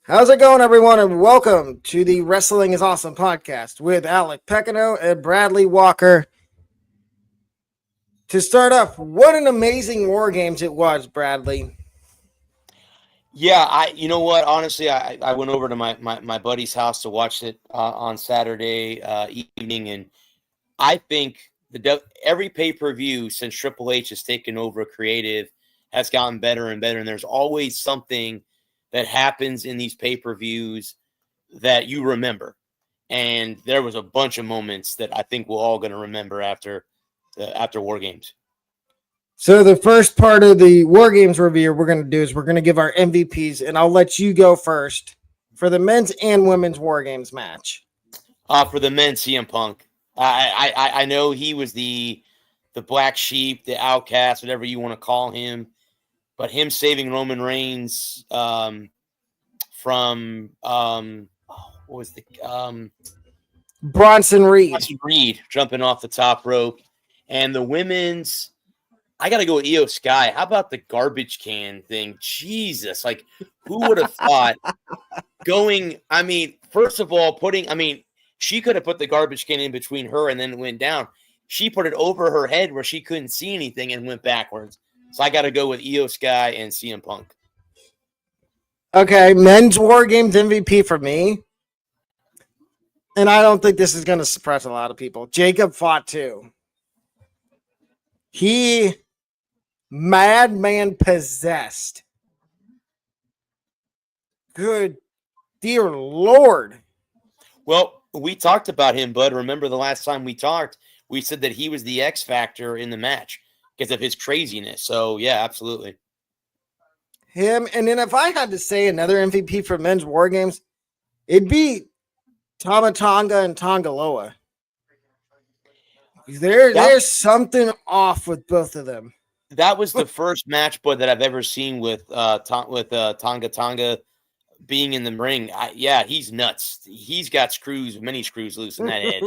How's it going, everyone, and welcome to the Wrestling is Awesome podcast with Alec Pecano and Bradley Walker. To start off, what an amazing War Games it was, Bradley. Yeah, you know what? Honestly, I went over to my buddy's house to watch it on Saturday evening, and I think every pay-per-view since Triple H has taken over creative has gotten better and better, and there's always something that happens in these pay-per-views that you remember. And there was a bunch of moments that I think we're all going to remember after War Games. So the first part of the War Games review we're going to do is we're going to give our MVPs, and I'll let you go first for the men's and women's War Games match. For the men, CM Punk. I know he was the black sheep, the outcast, whatever you want to call him, but him saving Roman Reigns from what was the Bronson Reed. Bronson Reed jumping off the top rope, and the women's. I got to go with Io Sky. How about the garbage can thing? Jesus, like who would have thought going? I mean, first of all, she could have put the garbage can in between her and then it went down. She put it over her head where she couldn't see anything and went backwards. So I got to go with Io Sky and CM Punk. Okay, men's War Games MVP for me. And I don't think this is going to surprise a lot of people. Jacob fought too. He madman possessed. Good dear Lord. Well, we talked about him, bud. Remember the last time we talked, we said that he was the X factor in the match because of his craziness. So, yeah, absolutely. Him. And then if I had to say another MVP for men's War Games, it'd be Tama Tonga and Tongaloa. There's something off with both of them. That was the first match, bud, that I've ever seen with Tonga being in the ring. He's nuts. He's got many screws loose in that head.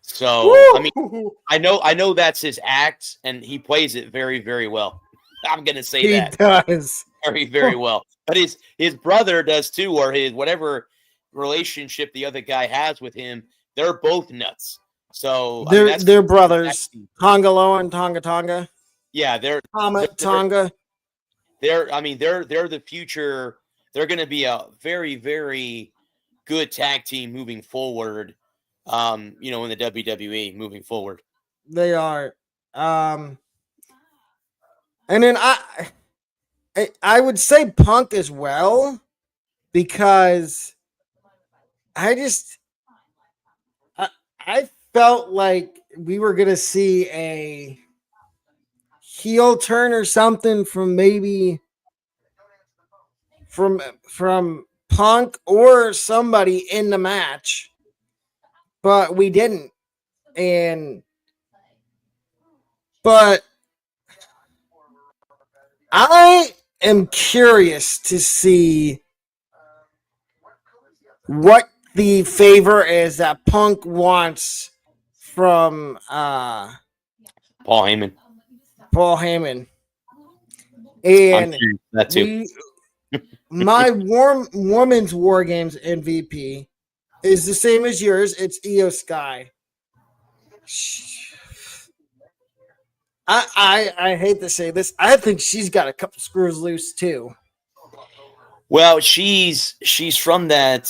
So I mean, I know that's his act, and he plays it very, very well. I'm gonna say that he does very, very well. But his brother does too, or his whatever relationship the other guy has with him. They're both nuts. So they're brothers, Tongaloa and Tonga. Yeah, they're Tonga. They're the future. They're going to be a very, very good tag team moving forward. In the WWE moving forward. They are. And then I would say Punk as well, because I felt like we were going to see a heel turn or something from Punk or somebody in the match, but we didn't. But I am curious to see what the favor is that Punk wants from Paul Heyman. And that too. My women's War Games MVP is the same as yours. It's Io Sky. I hate to say this. I think she's got a couple screws loose too. Well, she's from that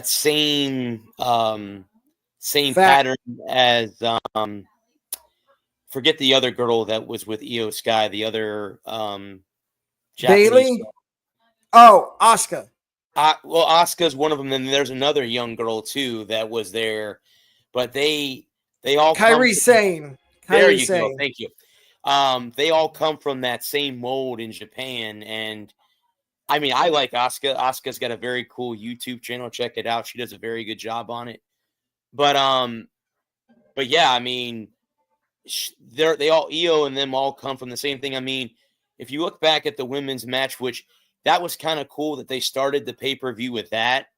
same pattern as forget the other girl that was with Io Sky, the other Bailey. Oh, Asuka. Well, Asuka's one of them. Then there's another young girl too that was there, but they all Kairi Sane. There you go. Thank you. They all come from that same mold in Japan, and I mean, I like Asuka. Asuka's got a very cool YouTube channel. Check it out. She does a very good job on it. But yeah, I mean, they all Io and them all come from the same thing. I mean, if you look back at the women's match, which that was kind of cool that they started the pay-per-view with that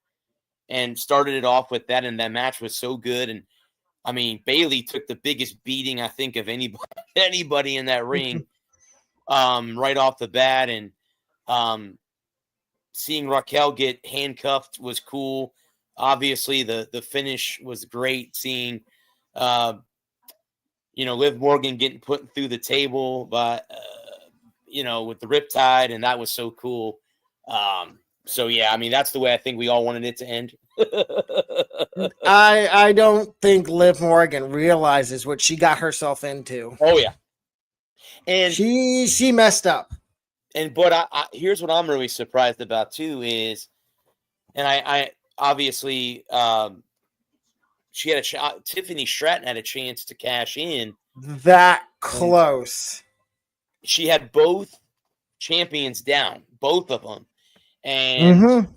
and started it off with that, and that match was so good. And I mean, Bailey took the biggest beating I think of anybody in that ring right off the bat, and seeing Raquel get handcuffed was cool. Obviously, the finish was great. Seeing, Liv Morgan getting put through the table, but with the riptide, and that was so cool. So yeah, I mean, that's the way I think we all wanted it to end. I don't think Liv Morgan realizes what she got herself into. Oh yeah, and she messed up. But I here's what I'm really surprised about too is, and I obviously she had a shot. Tiffany Stratton had a chance to cash in. That close. She had both champions down, both of them, and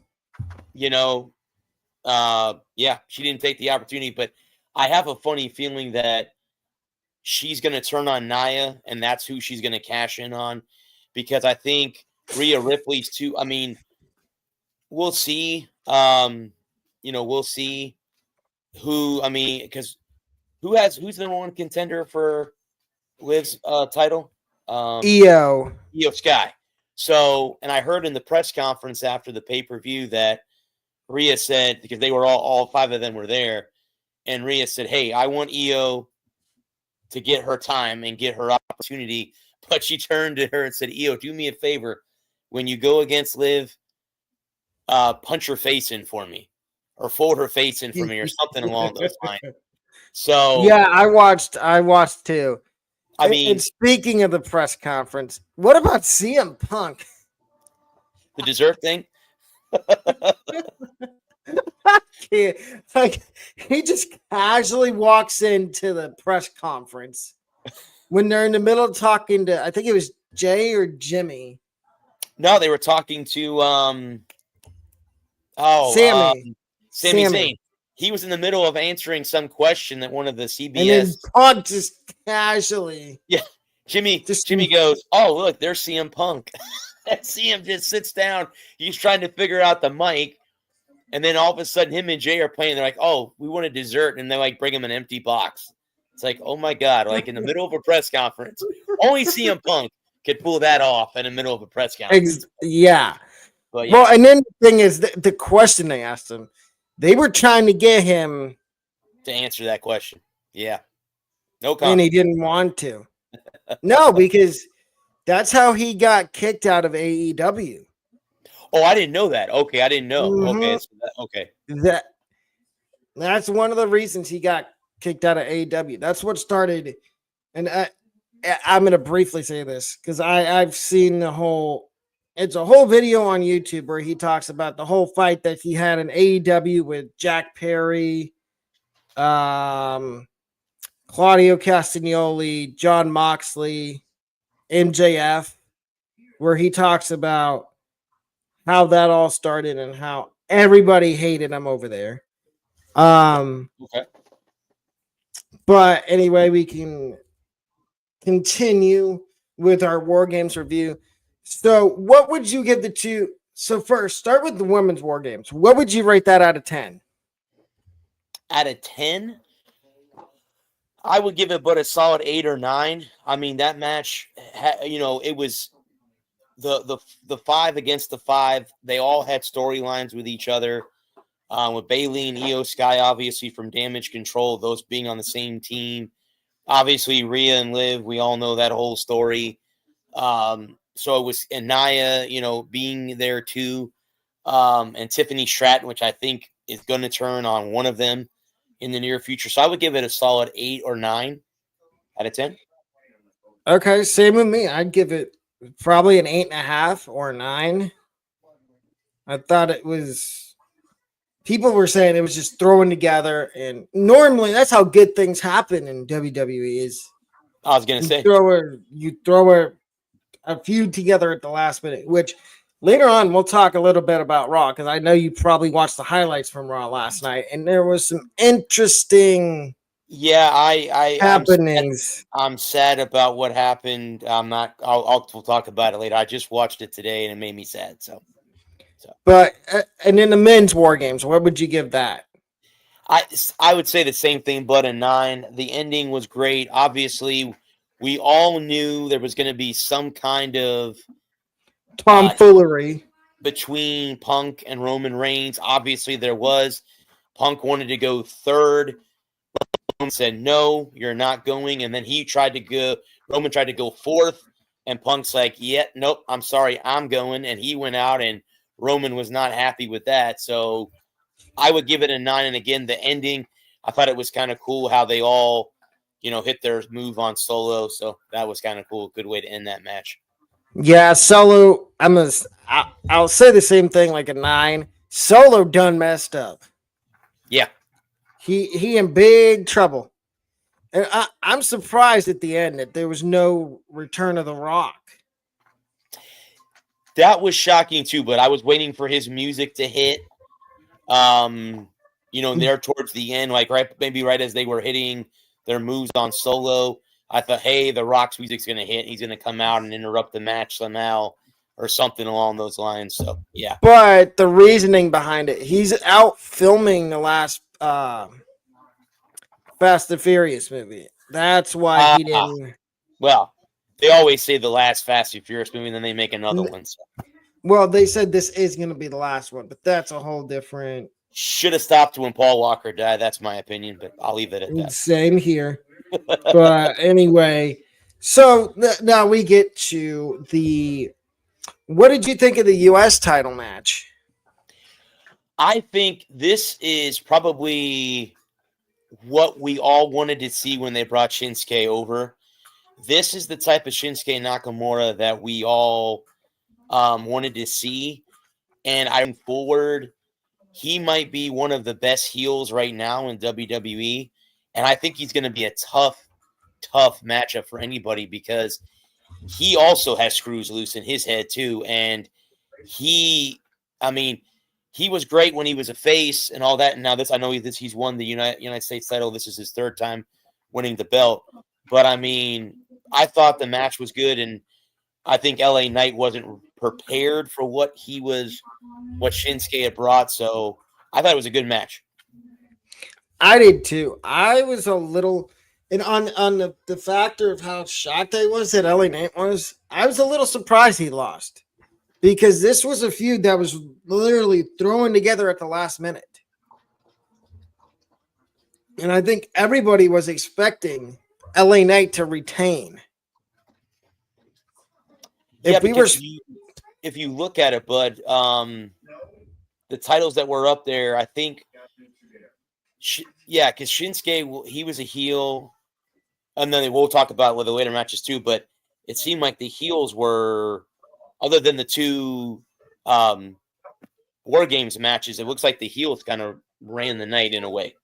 she didn't take the opportunity. But I have a funny feeling that she's going to turn on Nia, and that's who she's going to cash in on, because I think Rhea Ripley's too. I mean, we'll see. We'll see who. I mean, because who's the number one contender for Liv's title? Io Sky. So, and I heard in the press conference after the pay-per-view that Rhea said, because they were all five of them were there, and Rhea said, "Hey, I want Io to get her time and get her opportunity." But she turned to her and said, "Io, do me a favor. When you go against Liv, punch her face in for me, or fold her face in for me, or something along those lines." So yeah, I watched too. I mean, and speaking of the press conference, what about CM Punk? The dessert thing? Like, he just casually walks into the press conference when they're in the middle of talking to, I think it was Jay or Jimmy. No, they were talking to Sammy. Sami Zayn. He was in the middle of answering some question that one of the CBS. And then Punk just casually. Yeah. Jimmy goes, "Oh, look, there's CM Punk." And CM just sits down. He's trying to figure out the mic. And then all of a sudden, him and Jay are playing. They're like, "Oh, we want a dessert." And they bring him an empty box. It's like, oh my God, in the middle of a press conference. Only CM Punk could pull that off in the middle of a press conference. Yeah. But yeah. Well, and then the thing is, the question they asked him, they were trying to get him to answer that question. Yeah. No comment. And he didn't want to. No, because that's how he got kicked out of AEW. Oh, I didn't know that. Okay, I didn't know. Mm-hmm. Okay. That's one of the reasons he got kicked out of AEW. That's what started. And I'm going to briefly say this because I've seen it's a whole video on YouTube where he talks about the whole fight that he had in AEW with Jack Perry, Claudio Castagnoli, John Moxley, MJF, where he talks about how that all started and how everybody hated him over there. Okay. But anyway, we can continue with our War Games review. So what would you give the two? So first, start with the women's War Games. What would you rate that out of 10? Out of 10? I would give it but a solid 8 or 9. I mean, that match, it was the 5 against the 5. They all had storylines with each other. With Bayley and Io Sky, obviously, from Damage Control, those being on the same team. Obviously, Rhea and Liv, we all know that whole story. So it was, and Nia, being there too. And Tiffany Stratton, which I think is going to turn on one of them in the near future. So I would give it a solid 8 or 9 out of 10. Okay, same with me. I'd give it probably an 8.5 or 9. I thought it was... People were saying it was just throwing together, and normally that's how good things happen in WWE. Is I was gonna say you throw a feud together at the last minute. Which later on we'll talk a little bit about Raw because I know you probably watched the highlights from Raw last night, and there was some interesting happenings. I'm sad about what happened. I'm not. We'll talk about it later. I just watched it today, and it made me sad. So. But and in the men's War Games, what would you give that? I would say the same thing, but a 9. The ending was great. Obviously, we all knew there was going to be some kind of tomfoolery. between Punk and Roman Reigns. Obviously, there was. Punk wanted to go third. Roman said, no, you're not going. And then Roman tried to go fourth. And Punk's like, yeah, nope, I'm sorry, I'm going. And he went out, and Roman was not happy with that. So I would give it a 9. And again, the ending, I thought it was kind of cool how they all, hit their move on Solo. So that was kind of cool. Good way to end that match. Yeah, Solo. I'll say the same thing, like a 9. Solo done messed up. Yeah. He in big trouble. And I'm surprised at the end that there was no Return of the Rock. That was shocking too, but I was waiting for his music to hit. There towards the end, like maybe right as they were hitting their moves on Solo, I thought, hey, the Rock's music's gonna hit. He's gonna come out and interrupt the match somehow or something along those lines. So yeah. But the reasoning behind it, he's out filming the last Fast and Furious movie. That's why he didn't. Well, they always say the last Fast and Furious movie, and then they make another one. So. Well, they said this is going to be the last one, but that's a whole different. Should have stopped when Paul Walker died. That's my opinion, but I'll leave it at that. Same here. But anyway, so now we get to the. What did you think of the U.S. title match? I think this is probably what we all wanted to see when they brought Shinsuke over. This is the type of Shinsuke Nakamura that we all wanted to see. And I'm forward. He might be one of the best heels right now in WWE. And I think he's going to be a tough matchup for anybody because he also has screws loose in his head too. And he was great when he was a face and all that. And now I know he's won the United States title. This is his 3rd time winning the belt. But I thought the match was good. And I think LA Knight wasn't prepared for what Shinsuke had brought. So I thought it was a good match. I did too. I was a little, and on the factor of how shocked I was that LA Knight was, I was a little surprised he lost because this was a feud that was literally thrown together at the last minute. And I think everybody was expecting LA Knight to retain. If you look at it, Bud, the titles that were up there, I think, because Shinsuke, he was a heel, and then we'll talk about the later matches too, but it seemed like the heels were, other than the 2 War Games matches, it looks like the heels kind of ran the night in a way.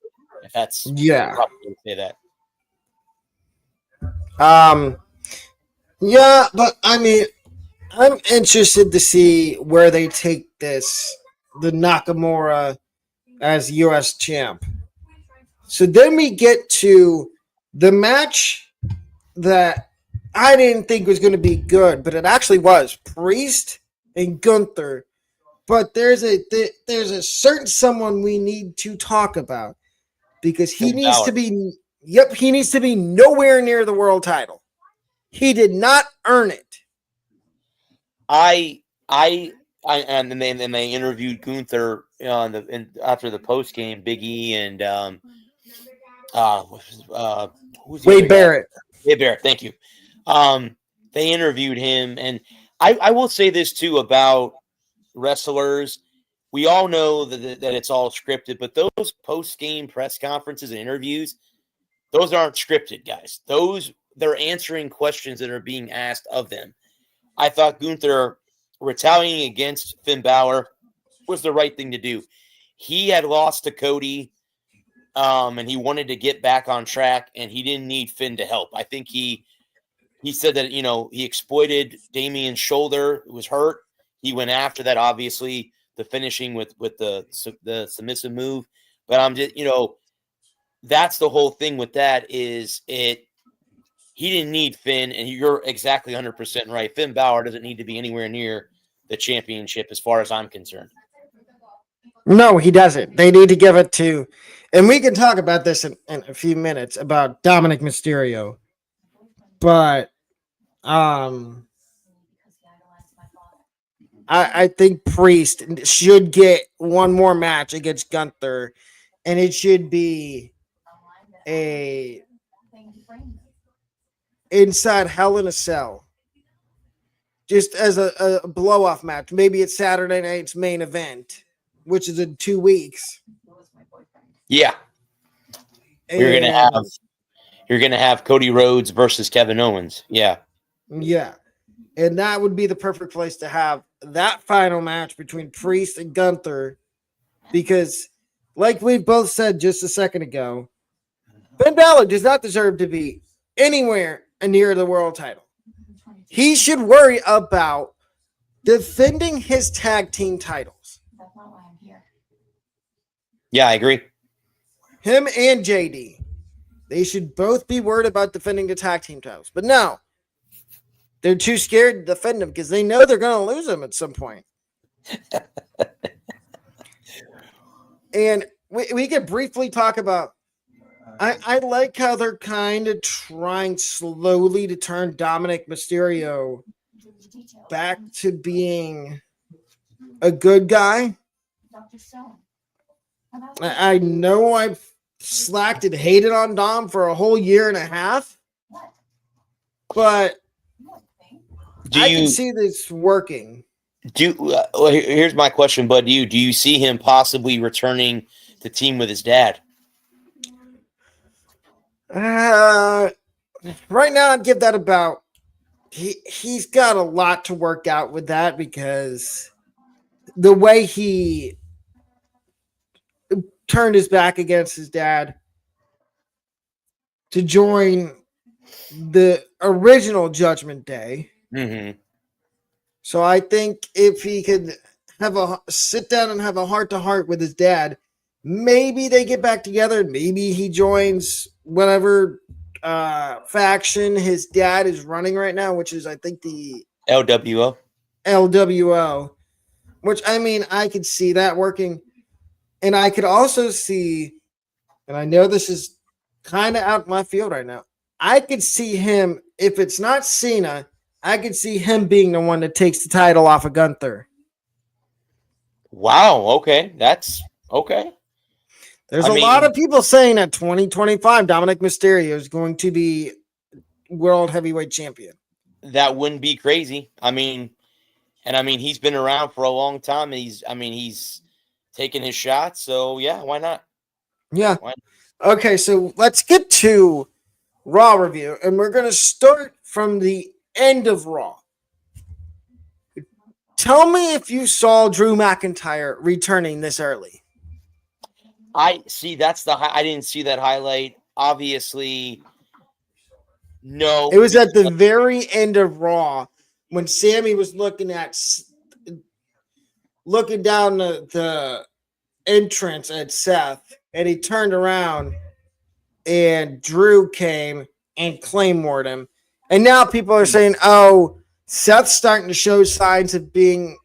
If that's probably say that. Yeah, but I'm interested to see where they take the Nakamura as U.S. champ. So then we get to the match that I didn't think was going to be good, but it actually was. Priest and Gunther. But there's a certain someone we need to talk about because he needs to be nowhere near the world title. He did not earn it. And then they interviewed Gunther after the post game, Big E and Wade Barrett. Wade Barrett, thank you. They interviewed him, and I will say this too about wrestlers. We all know that it's all scripted, but those post game press conferences and interviews, those aren't scripted, guys. They're answering questions that are being asked of them. I thought Gunther retaliating against Finn Balor was the right thing to do. He had lost to Cody, and he wanted to get back on track, and he didn't need Finn to help. I think he said that, he exploited Damian's shoulder. It was hurt. He went after that, obviously, the finishing with the submissive move. But I'm just, that's the whole thing with that is he didn't need Finn, and you're exactly 100% right. Finn Balor doesn't need to be anywhere near the championship as far as I'm concerned. No, he doesn't. They need to give it to, and we can talk about this in a few minutes about Dominic Mysterio. But I think Priest should get one more match against Gunther, and it should be a inside Hell in a Cell, just as a blow off match. Maybe it's Saturday night's main event, which is in 2 weeks. Yeah, you're gonna And have Cody Rhodes versus Kevin Owens. Yeah, yeah, and that would be the perfect place to have that final match between Priest and Gunther, because, like we both said just a second ago, Ben Balor does not deserve to be anywhere near the world title. He should worry about defending his tag team titles. yeah, I agree. Him and JD, they should both be worried about defending the tag team titles. But no, they're too scared to defend them because they know they're going to lose them at some point. And we could briefly talk about, I like how they're kind of trying slowly to turn Dominic Mysterio back to being a good guy. I know I've slacked and hated on Dom for a whole year and a half, but I can see this working. Here's my question, Bud. Do you see him possibly returning the team with his dad? Right now, I'd give that about. He's got a lot to work out with that, because the way he turned his back against his dad to join the original Judgment Day. Mm-hmm. So I think if he could have a sit down and have a heart-to-heart with his dad, maybe they get back together. Maybe he joins whatever faction his dad is running right now, which is, I think, the LWO, which, I mean, I could see that working. And I could also see, and I know this is kind of out my field right now, I could see him, if it's not Cena, I could see him being the one that takes the title off of Gunther. Wow, okay. That's okay. There's a lot of people saying that 2025 Dominic Mysterio is going to be world heavyweight champion. That wouldn't be crazy. He's been around for a long time. And he's taking his shots. So yeah, why not? Yeah. Okay, so let's get to Raw review, and we're going to start from the end of Raw. Tell me if you saw Drew McIntyre returning this early. I see. I didn't see that highlight. Obviously, no. It was at the very end of Raw when Sammy was looking down the entrance at Seth, and he turned around, and Drew came and claymored him. And now people are saying, "Oh, Seth's starting to show signs of being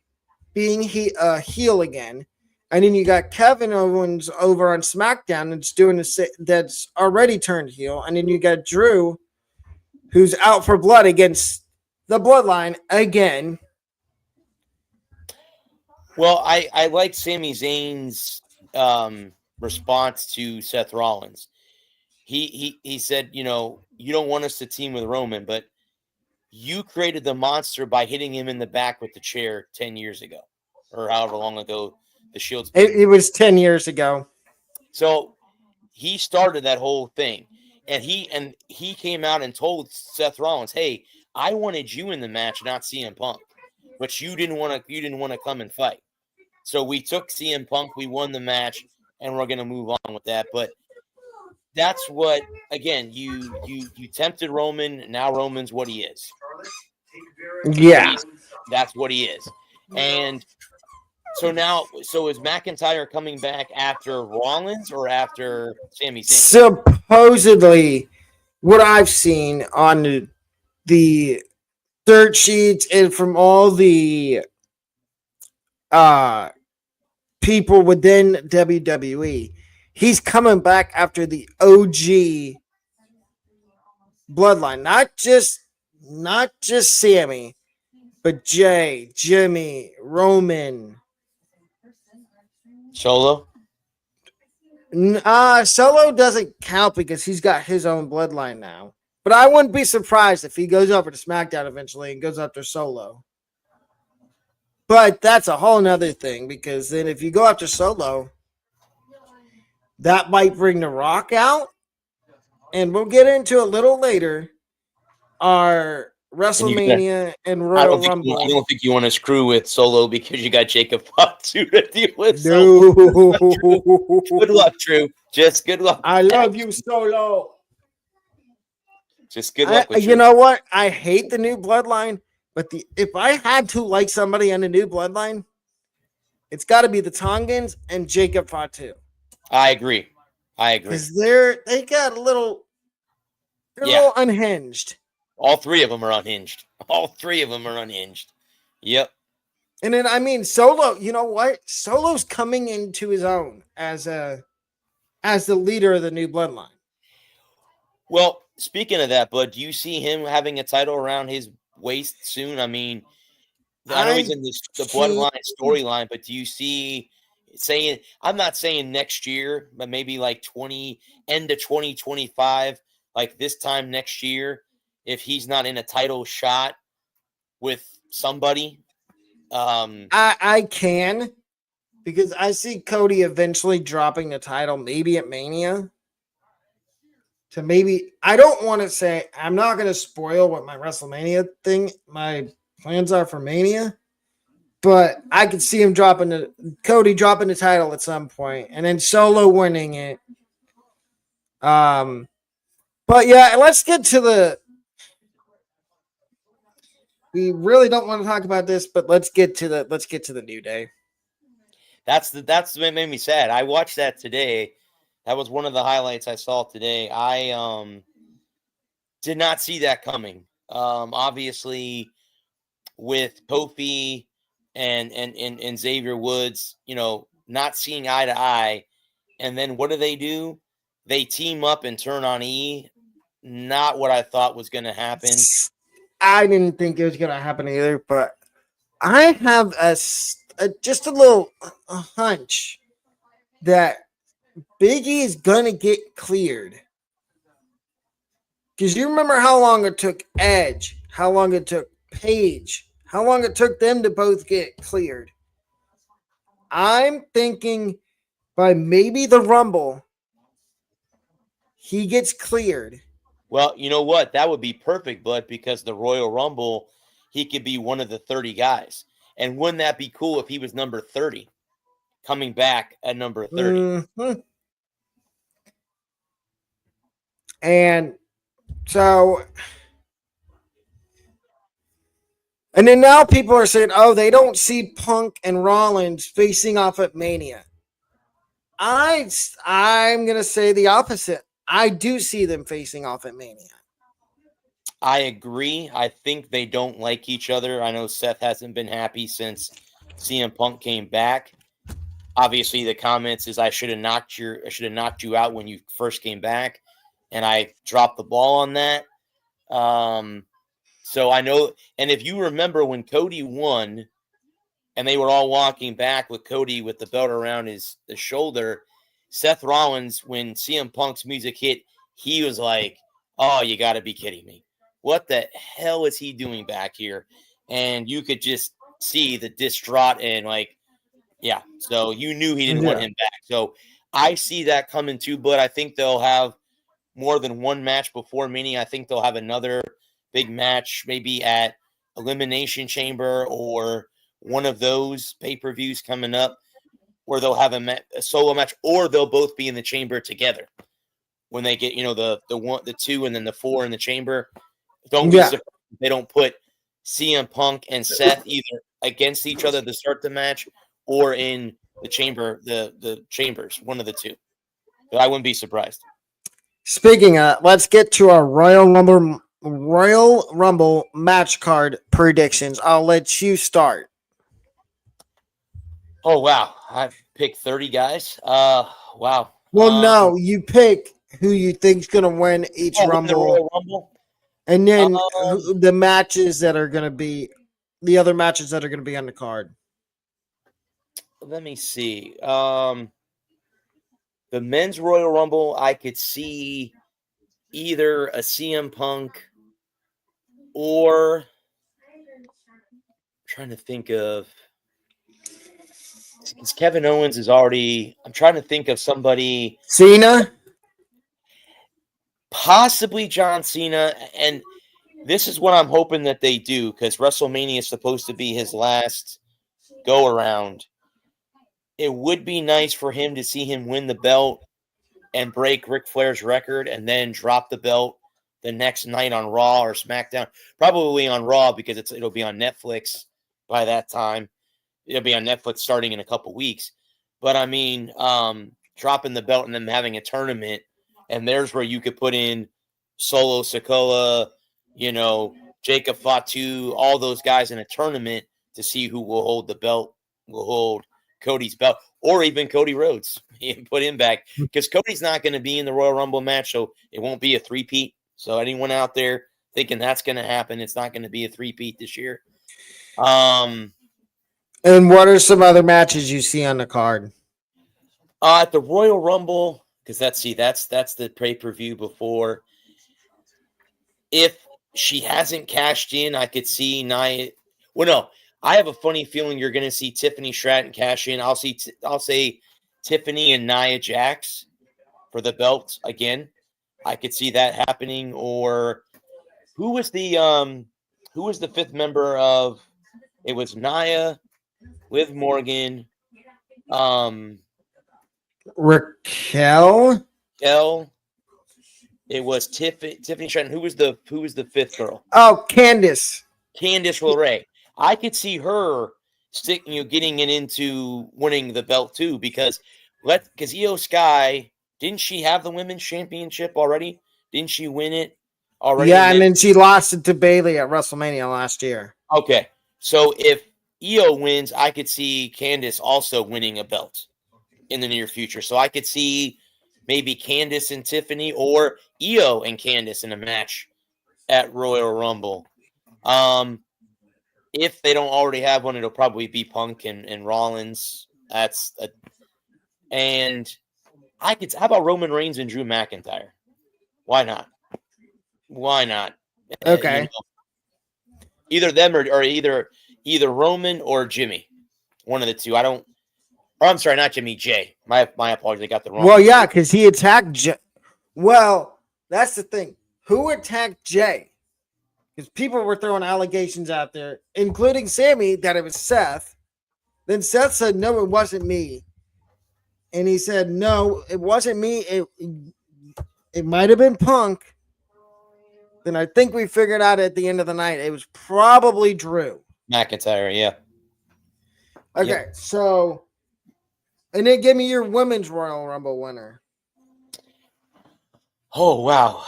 a heel again." And then you got Kevin Owens over on SmackDown that's already turned heel. And then you got Drew, who's out for blood against the Bloodline again. Well, I like Sami Zayn's response to Seth Rollins. He said, you don't want us to team with Roman, but you created the monster by hitting him in the back with the chair 10 years ago, or however long ago the Shield's been. It was 10 years ago. So he started that whole thing, and he came out and told Seth Rollins, "Hey, I wanted you in the match, not CM Punk, but you didn't want to come and fight. So we took CM Punk, we won the match, and we're going to move on with that." But that's what, again, you tempted Roman. Now Roman's what he is. Yeah, that's what he is. And so is McIntyre coming back after Rollins or after Sami Zayn? Supposedly, what I've seen on the dirt sheets and from all the people within WWE, he's coming back after the OG Bloodline, not just Sammy, But Jay, Jimmy, Roman, Solo. Solo doesn't count because he's got his own bloodline now. But I wouldn't be surprised if he goes over to SmackDown eventually and goes after Solo. But that's a whole nother thing, because then if you go after Solo, that might bring The Rock out. And we'll get into a little later our WrestleMania and I Royal don't think Rumble. I don't think you want to screw with Solo because you got Jacob Fatu to deal with. No. Good luck, Drew. Just good luck. I love you, Solo. Just good luck with you know what? I hate the new bloodline, but if I had to like somebody on the new bloodline, it's got to be the Tongans and Jacob Fatu. I agree. Because they got a little, they're a little unhinged. All three of them are unhinged. Yep. And then, I mean, Solo, you know what? Solo's coming into his own as the leader of the new bloodline. Well, speaking of that, bud, do you see him having a title around his waist soon? I mean, I know he's in the bloodline storyline, but do you see saying, I'm not saying next year, but maybe like end of 2025, like this time next year, if he's not in a title shot with somebody? I can, because I see Cody eventually dropping the title, maybe at Mania. I don't want to say, I'm not going to spoil what my WrestleMania my plans are for Mania, but I could see him Cody dropping the title at some point, and then Solo winning it. But yeah, let's get to we really don't want to talk about this, but let's get to the New Day. That's what made me sad. I watched that today. That was one of the highlights I saw today. I did not see that coming. Obviously, with Kofi and Xavier Woods, not seeing eye to eye, and then what do? They team up and turn on E. Not what I thought was going to happen. I didn't think it was going to happen either, but I have just a little hunch that Big E is going to get cleared. Because you remember how long it took Edge, how long it took Paige, how long it took them to both get cleared. I'm thinking by maybe the Rumble, he gets cleared. Well, you know what? That would be perfect, bud, because the Royal Rumble, he could be one of the 30 guys. And wouldn't that be cool if he was number 30, coming back at number 30? Mm-hmm. And so, and then now people are saying, oh, they don't see Punk and Rollins facing off at Mania. I'm going to say the opposite. I do see them facing off at Mania. I agree. I think they don't like each other. I know Seth hasn't been happy since CM Punk came back. Obviously, the comments is I should have knocked you out when you first came back, and I dropped the ball on that. So I know, and if you remember when Cody won, and they were all walking back with Cody with the belt around his shoulder, Seth Rollins, when CM Punk's music hit, he was like, "Oh, you got to be kidding me! What the hell is he doing back here?" And you could just see the distraught and yeah. So you knew he didn't want him back. So I see that coming too, but I think they'll have more than one match before Mania. I think they'll have another big match, maybe at Elimination Chamber or one of those pay-per-views coming up, where they'll have a solo match, or they'll both be in the chamber together when they get, the 2 and then the 4 in the chamber. Don't be surprised if they don't put CM Punk and Seth either against each other to start the match or in the chamber, the chambers, one of the two. But I wouldn't be surprised. Speaking of, let's get to our Royal Rumble match card predictions. I'll let you start. Oh, wow. I've picked 30 guys. Wow. Well, no, you pick who you think's going to win each Rumble. The Royal Rumble. And then the matches that are going to be the other matches that are going to be on the card. Let me see. The men's Royal Rumble, I could see either a CM Punk or I'm trying to think of, because Kevin Owens is already. I'm trying to think of somebody. Cena, Possibly John Cena, and this is what I'm hoping that they do, because WrestleMania is supposed to be his last go around. It would be nice for him to see him win the belt and break Ric Flair's record and then drop the belt the next night on Raw or SmackDown. Probably on Raw, because it'll be on Netflix by that time. It'll be on Netflix starting in a couple weeks. But I mean, dropping the belt and then having a tournament, and there's where you could put in Solo Sikoa, Jacob Fatu, all those guys in a tournament to see who will hold the belt, will hold Cody's belt, or even Cody Rhodes. Put him back, because Cody's not going to be in the Royal Rumble match, so it won't be a three-peat. So anyone out there thinking that's going to happen, it's not going to be a three-peat this year. and what are some other matches you see on the card? At the Royal Rumble, because that's the pay-per-view before. If she hasn't cashed in, I could see Nia. Well, no, I have a funny feeling you're going to see Tiffany Stratton cash in. I'll say Tiffany and Nia Jax for the belt again. I could see that happening. Or who was the fifth member of? It was Nia, Liv Morgan, Raquel. It was Tiffany Stratton. Who was the fifth girl? Oh, Candice LeRae. I could see her getting it into winning the belt too, because Io Sky, didn't she have the women's championship already? Didn't she win it already? Yeah, and then she lost it to Bayley at WrestleMania last year. Okay, so if Io wins, I could see Candice also winning a belt in the near future. So I could see maybe Candice and Tiffany, or Io and Candice in a match at Royal Rumble. If they don't already have one, it'll probably be Punk and Rollins. And how about Roman Reigns and Drew McIntyre? Why not? Okay. Either them or either Roman or Jimmy. One of the two. I'm sorry, not Jimmy, Jay. My apologies. I got the wrong. Well, yeah, because he attacked Jay. Well, that's the thing. Who attacked Jay? Because people were throwing allegations out there, including Sammy, that it was Seth. Then Seth said, no, it wasn't me. And he said, no, it wasn't me. It might have been Punk. Then I think we figured out at the end of the night it was probably Drew McIntyre, yeah. Okay, yep. So, and then give me your women's Royal Rumble winner. Oh wow.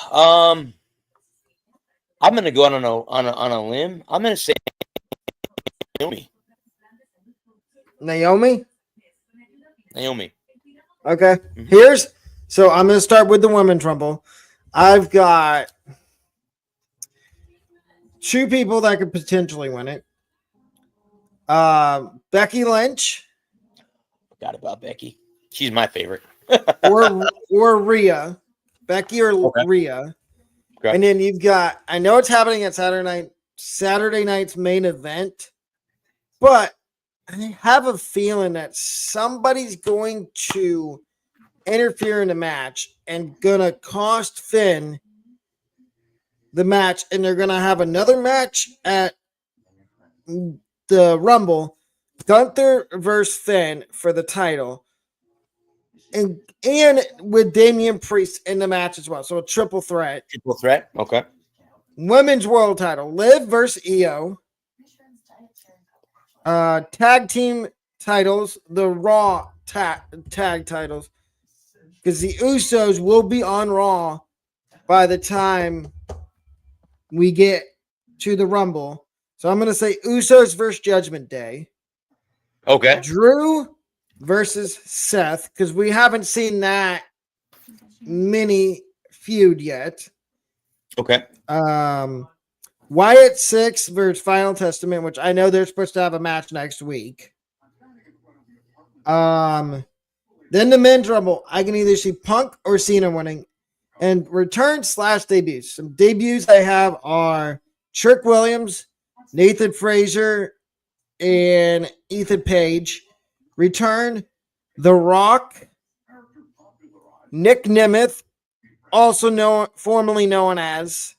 I'm gonna go on a limb. I'm gonna say Naomi. Naomi. Okay. Mm-hmm. So I'm gonna start with the women's Rumble. I've got two people that could potentially win it. Becky Lynch. Forgot about Becky. She's my favorite. or Rhea. Becky or okay. Rhea. Okay. And then you've got, I know it's happening at Saturday night's main event, but I have a feeling that somebody's going to interfere in the match and gonna cost Finn the match, and they're gonna have another match at the Rumble, Gunther versus Finn for the title, and with Damian Priest in the match as well. So a triple threat. Okay. Women's world title, Liv versus Io. Tag team titles, the Raw tag titles, because the Usos will be on Raw by the time we get to the Rumble. So I'm going to say Usos versus Judgment Day. Okay. Drew versus Seth, because we haven't seen that mini feud yet. Okay. Wyatt 6 versus Final Testament, which I know they're supposed to have a match next week. Then the men's rumble. I can either see Punk or Cena winning. And return/debuts. Some debuts I have are Trick Williams, Nathan Frazier, and Ethan Page. Return The Rock, Nick Nemeth, also formerly known as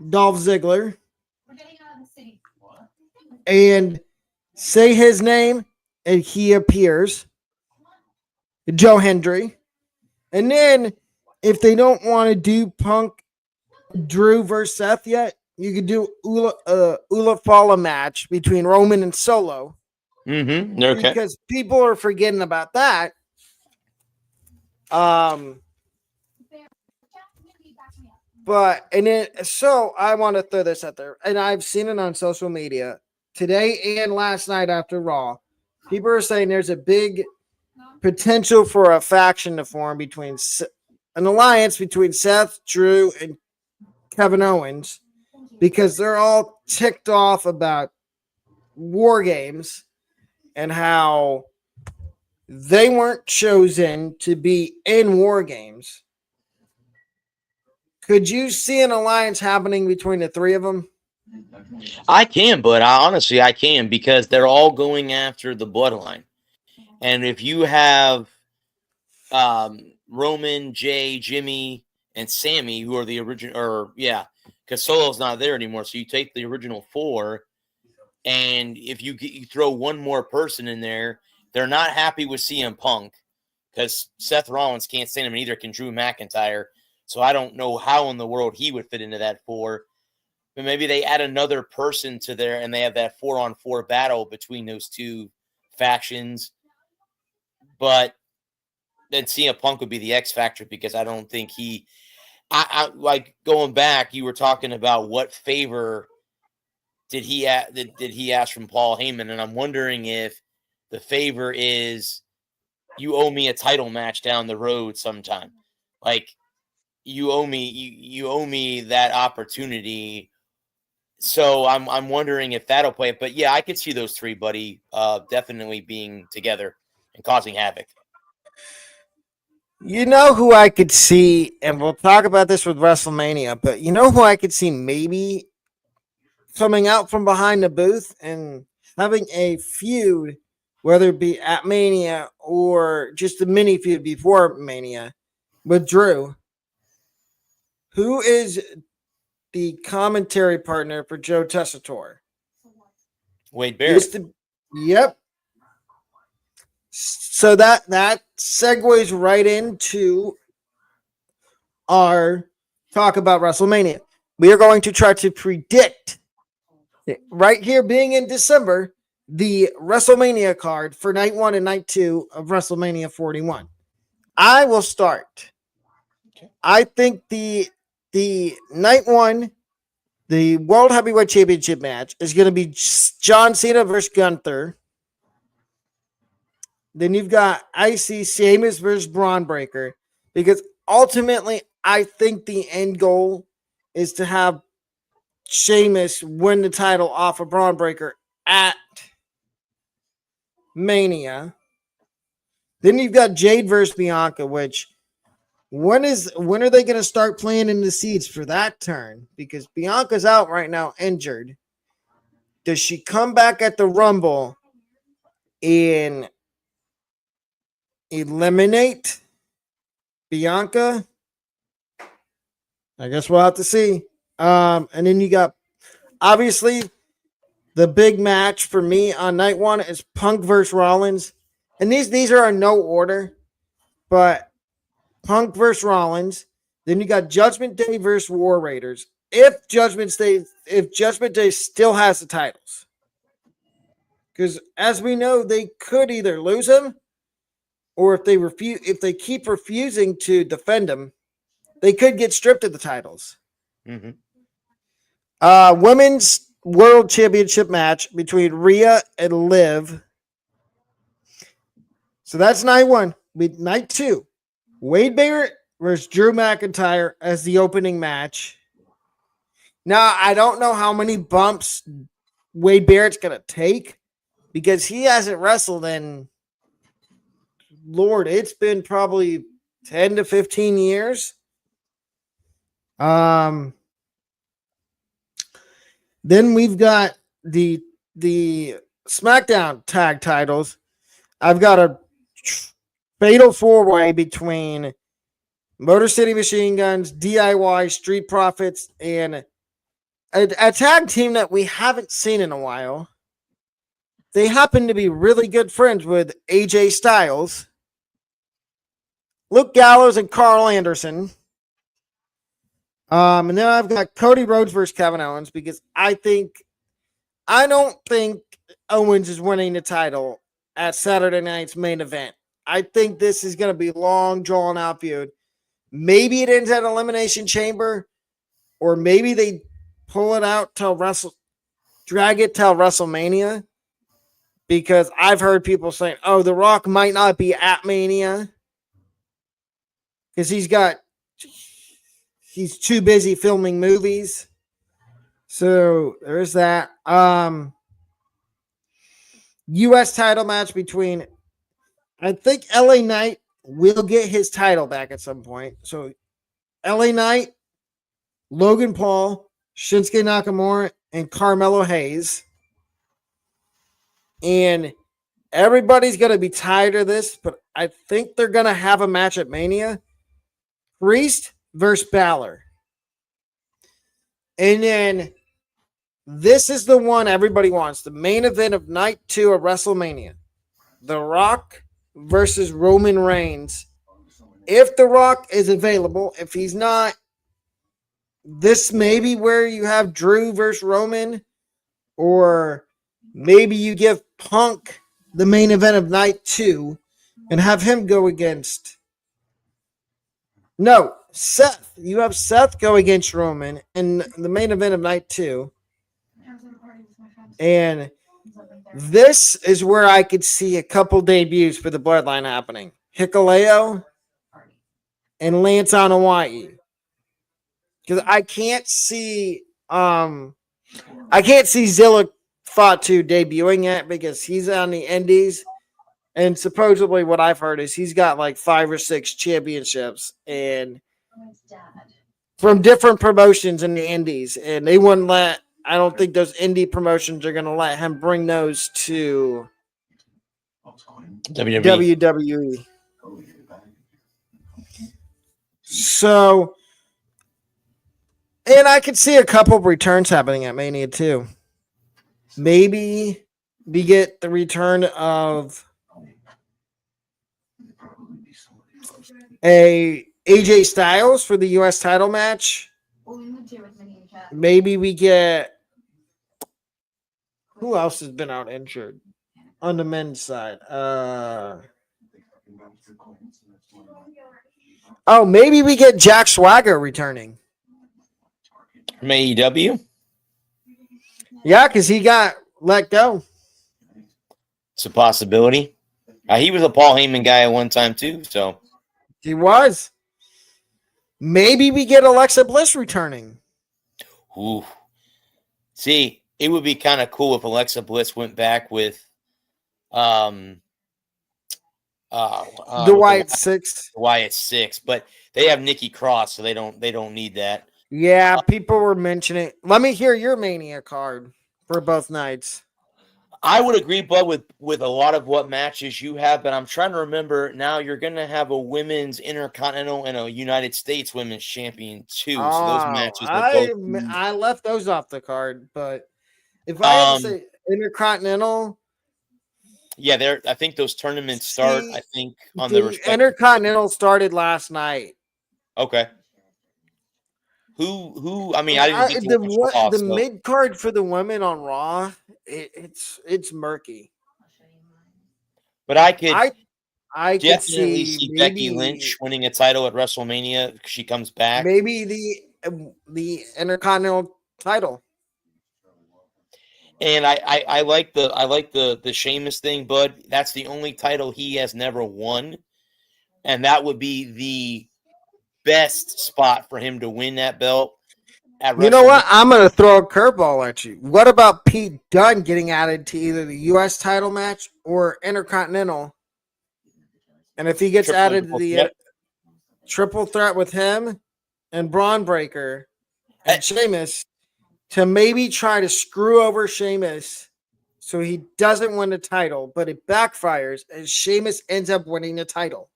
Dolph Ziggler, and say his name and he appears, Joe Hendry. And then if they don't want to do Punk Drew versus Seth yet, you could do Ula Fala match between Roman and Solo. Okay. Because people are forgetting about that. But and then so I want to throw this out there, and I've seen it on social media today and last night after Raw. People are saying there's a big potential for a faction to form between an alliance between Seth, Drew, and Kevin Owens, because they're all ticked off about War Games and how they weren't chosen to be in War Games. Could you see an alliance happening between the three of them? I can, but honestly, I can, because they're all going after the Bloodline. And if you have Roman, Jay, Jimmy, and Sammy, who are the original, because Solo's not there anymore. So you take the original four, and if you throw one more person in there, they're not happy with CM Punk because Seth Rollins can't stand him, and neither can Drew McIntyre. So I don't know how in the world he would fit into that four. But maybe they add another person to there, and they have that 4-on-4 battle between those two factions. But then CM Punk would be the X factor, because I don't think I like going back. You were talking about what favor did he ask from Paul Heyman, and I'm wondering if the favor is you owe me a title match down the road sometime. Like you owe me that opportunity. So I'm wondering if that'll play it. But yeah, I could see those three, buddy, definitely being together and causing havoc. You know who I could see, and we'll talk about this with WrestleMania, but you know who I could see maybe coming out from behind the booth and having a feud, whether it be at Mania or just a mini feud before Mania, with Drew, who is the commentary partner for Joe Tessitore. Wade Barrett. Yep. So that segues right into our talk about WrestleMania. We are going to try to predict, right here being in December, the WrestleMania card for night 1 and night 2 of WrestleMania 41. I will start. I think the night 1, the World Heavyweight Championship match, is going to be John Cena versus Gunther. Then you've got IC Sheamus versus Braun Breaker, because ultimately I think the end goal is to have Sheamus win the title off of Braun Breaker at Mania. Then you've got Jade versus Bianca, which when are they going to start playing in the seeds for that turn? Because Bianca's out right now, injured. Does she come back at the Rumble and eliminate Bianca? I guess we'll have to see. And then you got, obviously, the big match for me on night 1 is Punk versus Rollins. And these are in no order, but Punk versus Rollins. Then you got Judgment Day versus War Raiders. If Judgment Day still has the titles. Because as we know, they could either lose them, or if they keep refusing to defend them, they could get stripped of the titles. Mm-hmm. Women's World Championship match between Rhea and Liv. So that's night 1. Night 2, Wade Barrett versus Drew McIntyre as the opening match. Now, I don't know how many bumps Wade Barrett's going to take because he hasn't wrestled in, Lord, it's been probably 10 to 15 years. Then we've got the SmackDown tag titles. I've got a fatal four-way between Motor City Machine Guns, DIY, Street Profits, and a tag team that we haven't seen in a while. They happen to be really good friends with AJ Styles, Luke Gallows, and Carl Anderson. And then I've got Cody Rhodes versus Kevin Owens because I don't think Owens is winning the title at Saturday night's main event. I think this is going to be long, drawn out feud. Maybe it ends at Elimination Chamber, or maybe they pull it out till drag it till WrestleMania. Because I've heard people saying, "Oh, The Rock might not be at Mania because he's too busy filming movies." So there's that. U.S. title match between, I think LA Knight will get his title back at some point. So LA Knight, Logan Paul, Shinsuke Nakamura, and Carmelo Hayes. And everybody's going to be tired of this, but I think they're going to have a match at Mania. Priest versus Balor. And then this is the one everybody wants. The main event of night 2 of WrestleMania. The Rock versus Roman Reigns. If The Rock is available, if he's not, this may be where you have Drew versus Roman, or maybe you give Punk the main event of night 2 and have him go against. No, Seth. You have Seth go against Roman in the main event of night 2. And this is where I could see a couple debuts for the Bloodline happening. Hikuleo and Lance Hawaii. Because I can't see Zilla Fatu debuting yet because he's on the Indies. And supposedly what I've heard is he's got like 5 or 6 championships and from different promotions in the Indies. And they wouldn't I don't think those indie promotions are going to let him bring those to WWE. So, and I could see a couple of returns happening at Mania too. Maybe we get the return of a AJ Styles for the U.S. title match. Maybe we get, who else has been out injured on the men's side? Maybe we get Jack Swagger returning from AEW. Yeah, because he got let go. It's a possibility. He was a Paul Heyman guy at one time too, so he was. Maybe we get Alexa Bliss returning. Ooh. See, it would be kind of cool if Alexa Bliss went back with the Wyatt Six. Wyatt Six, but they have Nikki Cross, so they don't need that. Yeah, people were mentioning. Let me hear your Mania card for both nights. I would agree, Bud, with a lot of what matches you have, but I'm trying to remember now. You're going to have a women's Intercontinental and a United States Women's Champion too. So those matches. I left those off the card, but if I had to say Intercontinental, yeah, I think those tournaments start. I think on the Intercontinental started last night. Okay. Who? I mean, I didn't get the mid card for the women on Raw. It's murky. But I could definitely see Becky Lynch winning a title at WrestleMania. She comes back. Maybe the Intercontinental title. And I like the Sheamus thing, Bud. That's the only title he has never won, and that would be the best spot for him to win that belt. at You know what? WrestleMania. I'm going to throw a curveball at you. What about Pete Dunne getting added to either the U.S. title match or Intercontinental? And if he gets added to Triple the threat. triple threat with him and Braun Breaker Eh, and Sheamus to maybe try to screw over Sheamus so he doesn't win the title, but it backfires and Sheamus ends up winning the title.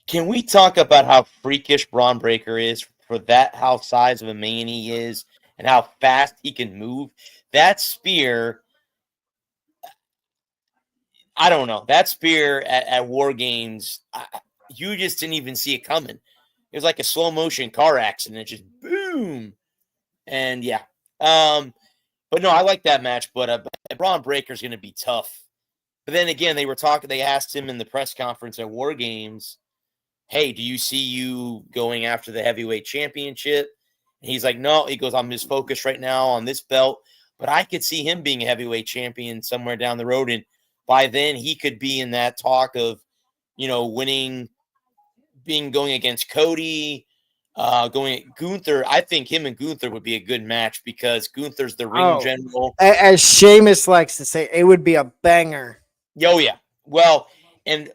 Can we talk about how freakish Braun Breaker is for that, how size of a man he is, and how fast he can move? That spear, I don't know. That spear at War Games, you just didn't even see it coming. It was like a slow motion car accident, just boom. And yeah. But no, I like that match, but Braun Breaker's going to be tough. But then again, they asked him in the press conference at War Games, hey, do you see you going after the heavyweight championship? And he's like, no. He goes, I'm just focused right now on this belt. But I could see him being a heavyweight champion somewhere down the road. And by then, he could be in that talk of, winning, going against Cody, going at Gunther. I think him and Gunther would be a good match because Gunther's the ring general. As Sheamus likes to say, it would be a banger. Oh, yeah. Well, and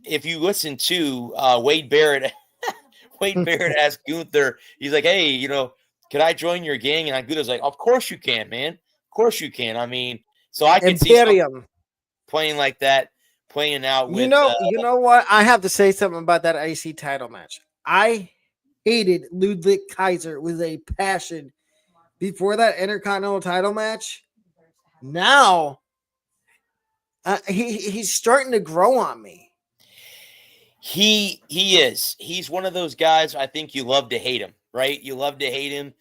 if you listen to Wade Barrett, Wade Barrett asked Gunther, he's like, hey, could I join your gang? And Gunther's like, of course you can, man. Of course you can. I mean, so I could see playing like that, playing out with. You know what? I have to say something about that IC title match. I hated Ludwig Kaiser with a passion before that Intercontinental title match. Now, he's starting to grow on me. He is. He's one of those guys. I think you love to hate him, right? You love to hate him,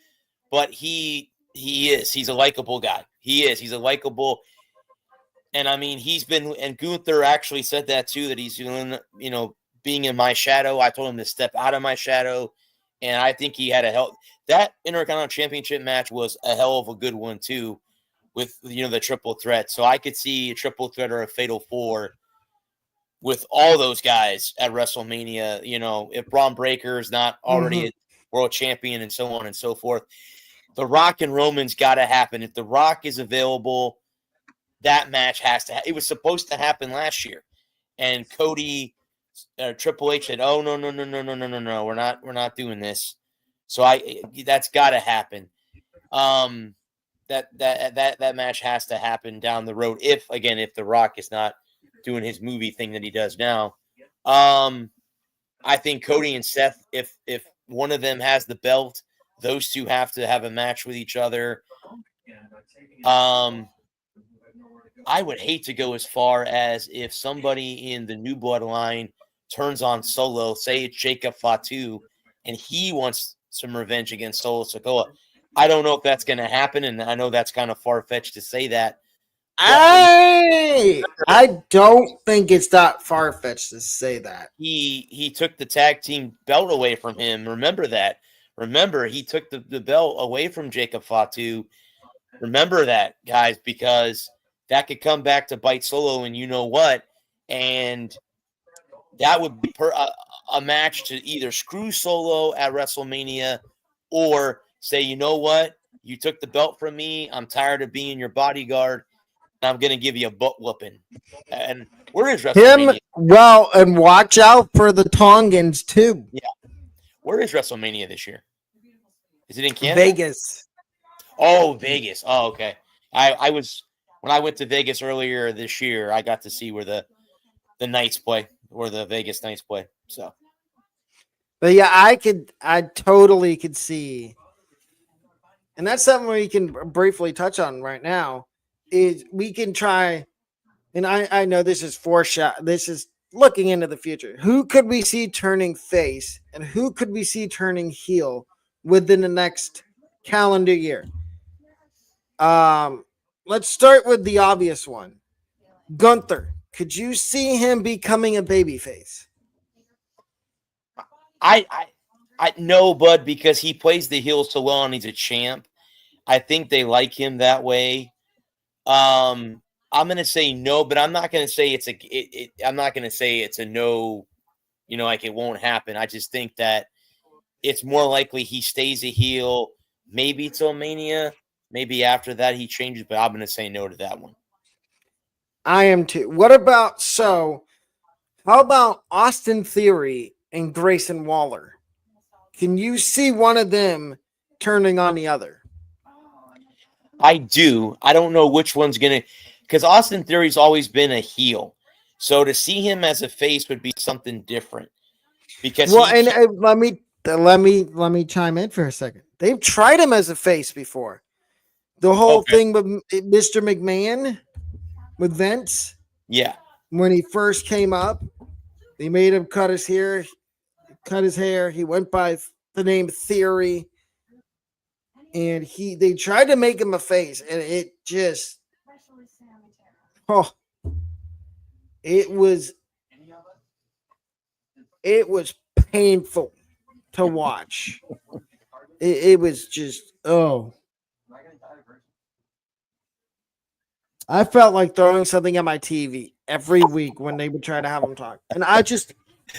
but he is. He's a likable guy. He is. He's a likable. And I mean, and Gunther actually said that too, that he's doing, being in my shadow. I told him to step out of my shadow. And I think he had that Intercontinental Championship match was a hell of a good one too, with, the triple threat. So I could see a triple threat or a fatal four with all those guys at WrestleMania, if Braun Breaker is not already a world champion and so on and so forth. The Rock and Roman's got to happen. If The Rock is available, that match has to it was supposed to happen last year. And Cody, Triple H said, oh, no. We're not doing this. So that's got to happen. That match has to happen down the road. If The Rock is not doing his movie thing that he does now. I think Cody and Seth, if one of them has the belt, those two have to have a match with each other. I would hate to go as far as if somebody in the new bloodline turns on Solo, say it's Jacob Fatu, and he wants some revenge against Solo Sikoa. I don't know if that's going to happen, and I know that's kind of far-fetched to say that. I don't think it's that far-fetched to say that. He took the tag team belt away from him. Remember that. Remember, he took the belt away from Jacob Fatu. Remember that, guys, because that could come back to bite Solo, and you know what? And that would be a match to either screw Solo at WrestleMania or say, you know what? You took the belt from me. I'm tired of being your bodyguard. I'm going to give you a butt whooping. And where is WrestleMania? And watch out for the Tongans, too. Yeah. Where is WrestleMania this year? Is it in Canada? Vegas. Oh, Vegas. Oh, okay. When I went to Vegas earlier this year, I got to see where the Knights play, or the Vegas Knights play. So, but yeah, I totally could see, and that's something we can briefly touch on right now. Is we can try, and I know this is this is looking into the future. Who could we see turning face, and who could we see turning heel within the next calendar year? Let's start with the obvious one. Gunther. Could you see him becoming a babyface? I know, bud, because he plays the heel so well and he's a champ. I think they like him that way. I'm gonna say no, but I'm not gonna say I'm not gonna say it's a no. Like it won't happen. I just think that it's more likely he stays a heel, maybe till Mania. Maybe after that he changes, but I'm going to say no to that one. I am too. How about Austin Theory and Grayson Waller? Can you see one of them turning on the other? I do. I don't know which one's going to, because Austin Theory's always been a heel. So to see him as a face would be something different. Because Well, and let me chime in for a second. They've tried him as a face before. The whole thing with Mr. McMahon with Vince, yeah. when he first came up, they made him cut his hair. He went by the name Theory, and they tried to make him a face, and it just it was painful to watch. It was just I felt like throwing something at my TV every week when they would try to have him talk. And I just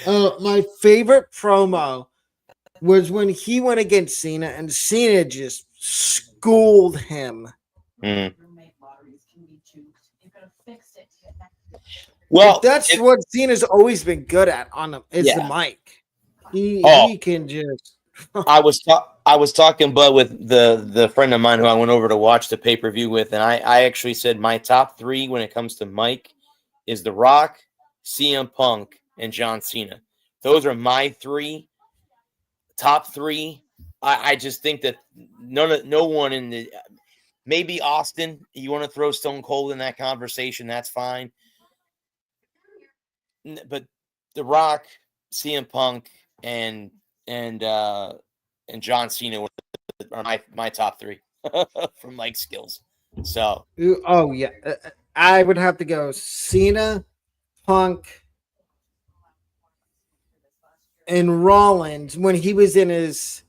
my favorite promo was when he went against Cena and Cena just schooled him. Mm. Well, that's what Cena's always been good at on him is the mic. He can just I was talking but with the friend of mine who I went over to watch the pay-per-view with, and I actually said my top 3 when it comes to mic is The Rock, CM Punk, and John Cena. Those are my 3 top 3. I just think that no one in the, maybe Austin, you want to throw Stone Cold in that conversation, that's fine. But The Rock, CM Punk, and John Cena are my top 3 from like skills. So yeah, I would have to go Cena, Punk, and Rollins when he was in his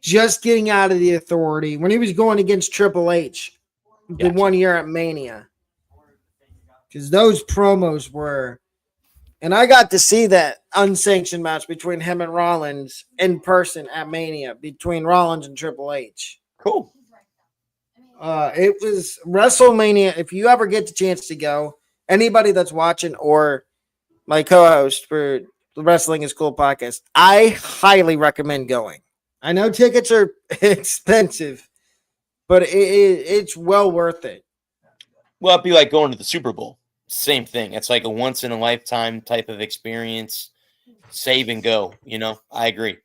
just getting out of the Authority, when he was going against Triple H the 1 year at Mania. Because those promos were, and I got to see that unsanctioned match between him and Rollins in person at Mania between Rollins and Triple H. Cool. It was WrestleMania. If you ever get the chance to go, anybody that's watching or my co-host for the Wrestling is Cool podcast, I highly recommend going. I know tickets are expensive, but it's well worth it. Well, it'd be like going to the Super Bowl. Same thing. It's like a once in a lifetime type of experience. Save and go, I agree.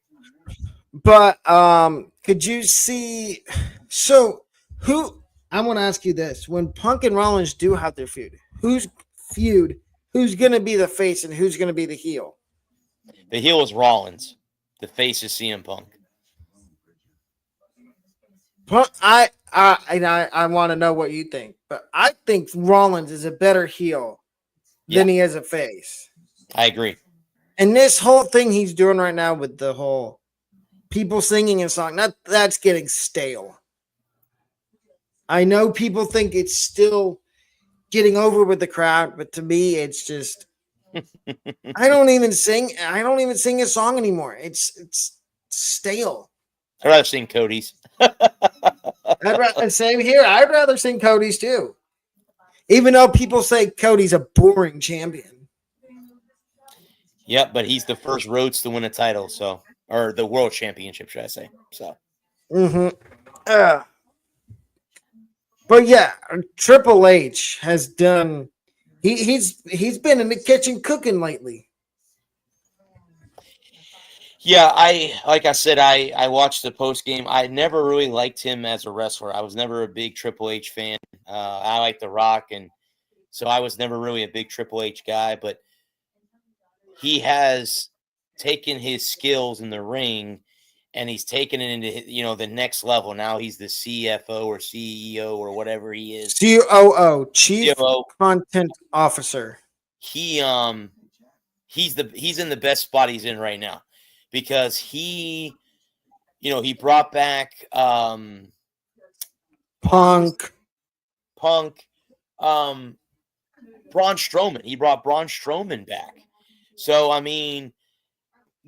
But could you see, so I want to ask you this, when Punk and Rollins do have their feud, who's going to be the face and who's going to be the heel? The heel is Rollins. The face is CM Punk. I want to know what you think, but I think Rollins is a better heel than he is a face. I agree. And this whole thing he's doing right now with the whole people singing a song, that's getting stale. I know people think it's still getting over with the crowd, but to me, it's just I don't even sing a song anymore. It's stale. I'd rather sing Cody's. Same here. I'd rather sing Cody's too. Even though people say Cody's a boring champion. Yep, but he's the first Rhodes to win a title, or the world championship, should I say. So. But yeah, Triple H has done. He's been in the kitchen cooking lately. Yeah, like I said, I watched the post game. I never really liked him as a wrestler. I was never a big Triple H fan. I like The Rock, and so I was never really a big Triple H guy. But he has taken his skills in the ring, and he's taken it into the next level. Now he's the CFO or CEO or whatever he is. COO, Chief Content Officer. He's in the best spot he's in right now. Because he brought back Punk, Braun Strowman. He brought Braun Strowman back. So, I mean,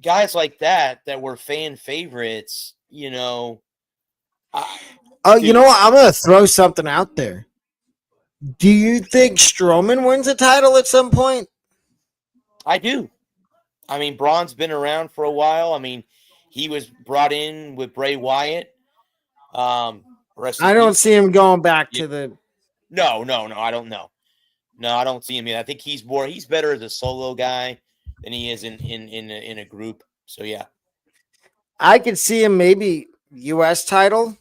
guys like that were fan favorites, Oh, you Dude, know what? I'm gonna throw something out there. Do you think Strowman wins a title at some point? I do. I mean, Braun's been around for a while. I mean, he was brought in with Bray Wyatt. Rest in I don't peace. see him going back Yeah. to the. No, I don't know. No, I don't see him yet. I think he's better as a solo guy than he is in a group. So yeah. I could see him maybe U.S. title.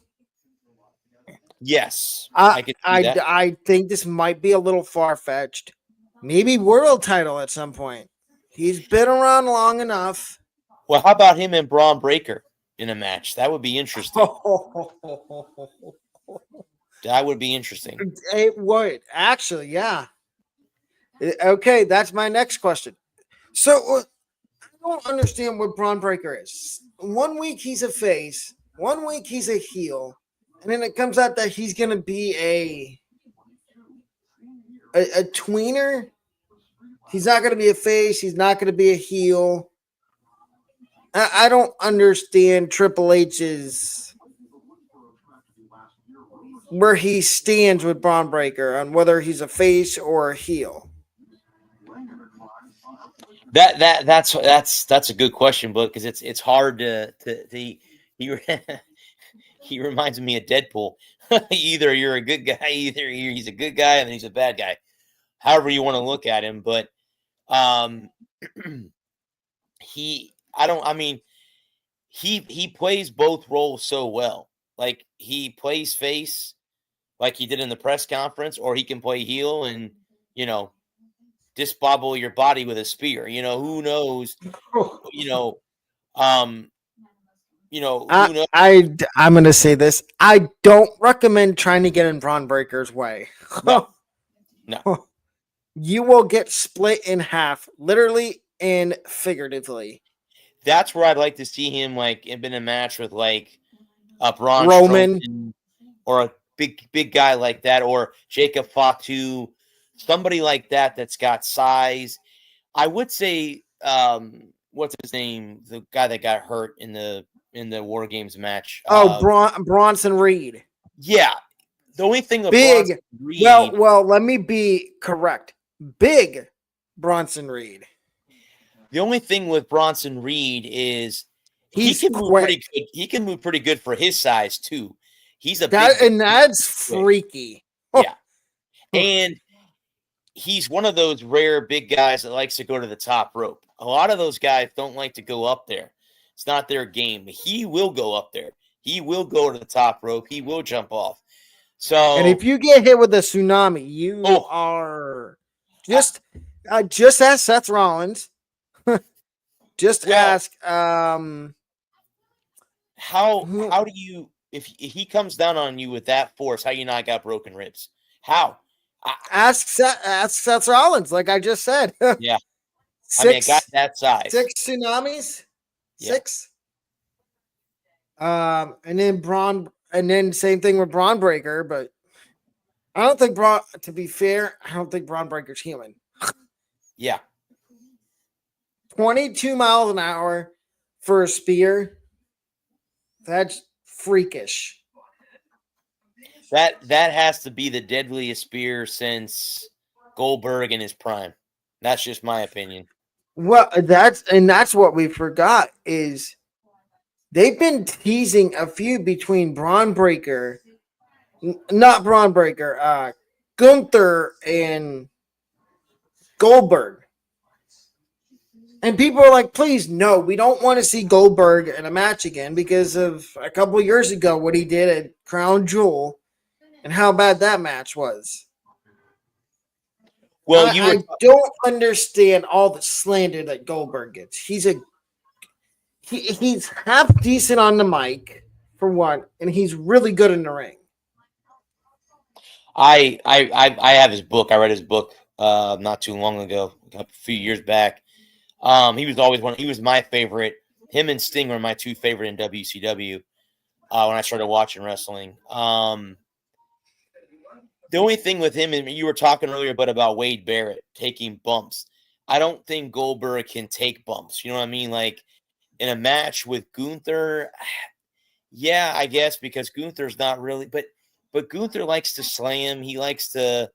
Yes, I I could see I that. I think this might be a little far fetched. Maybe world title at some point. He's been around long enough. Well, how about him and Braun Breaker in a match? That would be interesting. That would be interesting. It would actually, yeah. Okay, that's my next question. So I don't understand what Braun Breaker is. 1 week he's a face, 1 week he's a heel, and then it comes out that he's gonna be a tweener. He's not gonna be a face. He's not gonna be a heel. I don't understand Triple H's where he stands with Braun Breaker on whether he's a face or a heel. That's a good question, but because it's hard to he he reminds me of Deadpool. Either you're a good guy, he's a good guy, and then he's a bad guy. However you want to look at him, but um, he I don't. I mean, he plays both roles so well. Like he plays face, like he did in the press conference, or he can play heel and you know disbobble your body with a spear. You know who knows? You know, um, I, who knows? I'm going to say this. I don't recommend trying to get in Braun Breaker's way. No, no. You will get split in half, literally and figuratively. That's where I'd like to see him like in a match with like a Braun Roman. Strowman or a big guy like that, or Jacob Fatu, somebody like that that's got size. I would say, what's his name? The guy that got hurt in the War Games match. Bronson Reed. Yeah. The only thing with Big. Bronson Reed, Well, let me be correct. Big Bronson Reed. the only thing with Bronson Reed is He's he can move quick. pretty good. He can move pretty good for his size too. He's a That big, and that's freaky. yeah. And he's one of those rare big guys that likes to go to the top rope. A lot of those guys don't like to go up there. It's not their game. He will go up there. He will go to the top rope. He will jump off. So, And if you get hit with a tsunami, you are just ask Seth Rollins. Ask how do you if he comes down on you with that force, how you not got broken ribs? How? Ask Seth Rollins, like I just said. Yeah. Six, I mean, a guy that size. 6 tsunamis. Yeah. 6. And then same thing with Braun Breaker, but I don't think to be fair, I don't think Braun Breaker's human. Yeah. 22 miles an hour for a spear. That's freakish. That has to be the deadliest spear since Goldberg in his prime. That's just my opinion. Well, that's what we forgot is they've been teasing a feud between Gunther and Goldberg. And people are like, please, no, we don't want to see Goldberg in a match again because of a couple of years ago what he did at Crown Jewel and how bad that match was. Well, I don't understand all the slander that Goldberg gets. He's half decent on the mic for one, and he's really good in the ring. I have his book. I read his book not too long ago, a few years back. He was always he was my favorite. Him and Sting were my two favorite in WCW when I started watching wrestling. The only thing with him, and you were talking earlier about Wade Barrett taking bumps. I don't think Goldberg can take bumps. You know what I mean? Like in a match with Gunther, Yeah, I guess because Gunther's not really, but Gunther likes to slam. He likes to,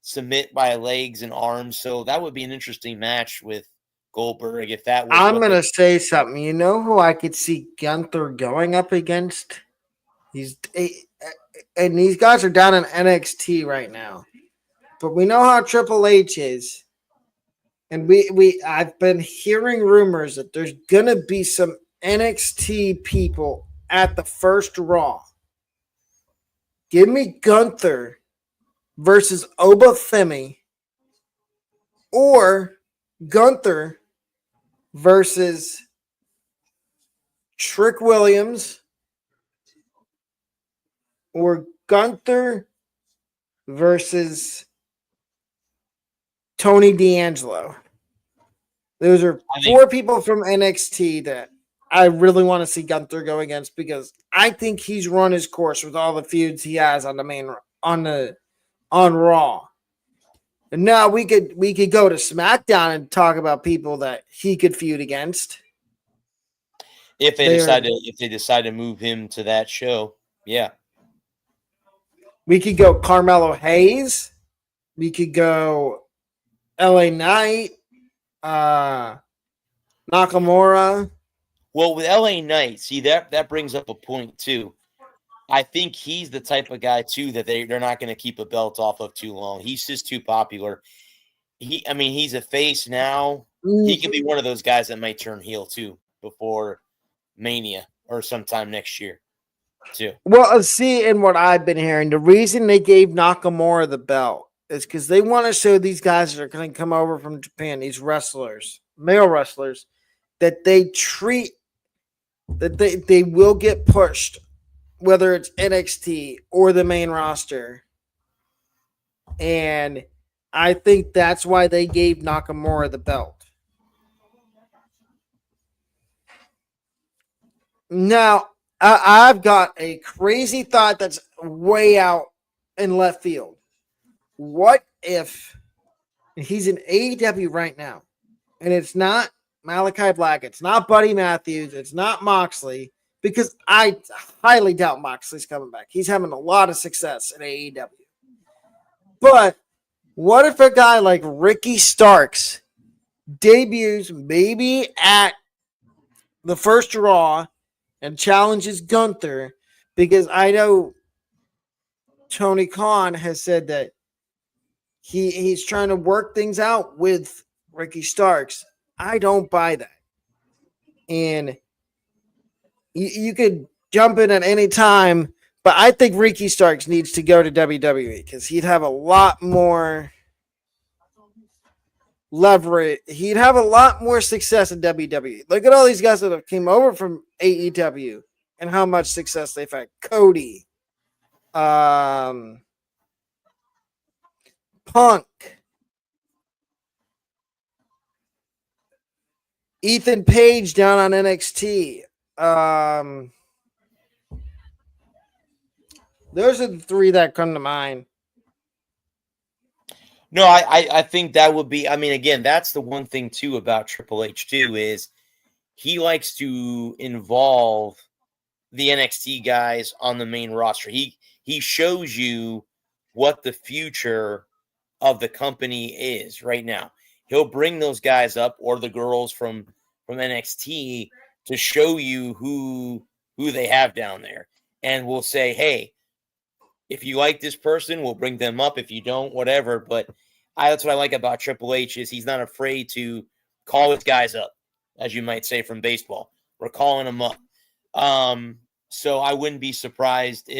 submit by legs and arms. So that would be an interesting match with Goldberg if that was I'm what they. gonna say something. You know who I could see Gunther going up against? He's and these guys are down in NXT right now. But we know how Triple H is. And I've been hearing rumors that there's gonna be some NXT people at the first Raw. Give me Gunther versus Obafemi or Gunther versus Trick Williams or Gunther versus Tony D'Angelo. Those are four people from NXT that I really want to see Gunther go against because I think he's run his course with all the feuds he has on the main on Raw. And now we could go to SmackDown and talk about people that he could feud against. If they decide to move him to that show, yeah. We could go Carmelo Hayes. We could go LA Knight, Nakamura. Well, with LA Knight, see that brings up a point too. I think he's the type of guy too that they're not going to keep a belt off of too long. He's just too popular. He's a face now. He could be one of those guys that might turn heel too before Mania or sometime next year too. Well, see, in what I've been hearing, the reason they gave Nakamura the belt is because they want to show these guys that are going to come over from Japan, these wrestlers, male wrestlers, that they treat, that they will get pushed, whether it's NXT or the main roster. And I think that's why they gave Nakamura the belt. Now, I've got a crazy thought that's way out in left field. What if he's in AEW right now, and it's not Malachi Black, it's not Buddy Matthews, it's not Moxley, because I highly doubt Moxley's coming back. He's having a lot of success in AEW. But what if a guy like Ricky Starks debuts maybe at the first Raw and challenges Gunther? Because I know Tony Khan has said that he's trying to work things out with Ricky Starks. I don't buy that. And you could jump in at any time, but I think Ricky Starks needs to go to WWE because he'd have a lot more leverage. He'd have a lot more success in WWE. Look at all these guys that have came over from AEW and how much success they've had. Cody, Punk, Ethan Page down on NXT. Those are the three that come to mind. No, I think that would be. I mean, again, that's the one thing too about Triple H too is he likes to involve the NXT guys on the main roster. He shows you what the future of the company is right now. He'll bring those guys up or the girls from NXT to show you who they have down there, and we'll say, hey, if you like this person, we'll bring them up. If you don't, whatever. But that's what I like about Triple H is he's not afraid to call his guys up, as you might say from baseball. We're calling them up. So I wouldn't be surprised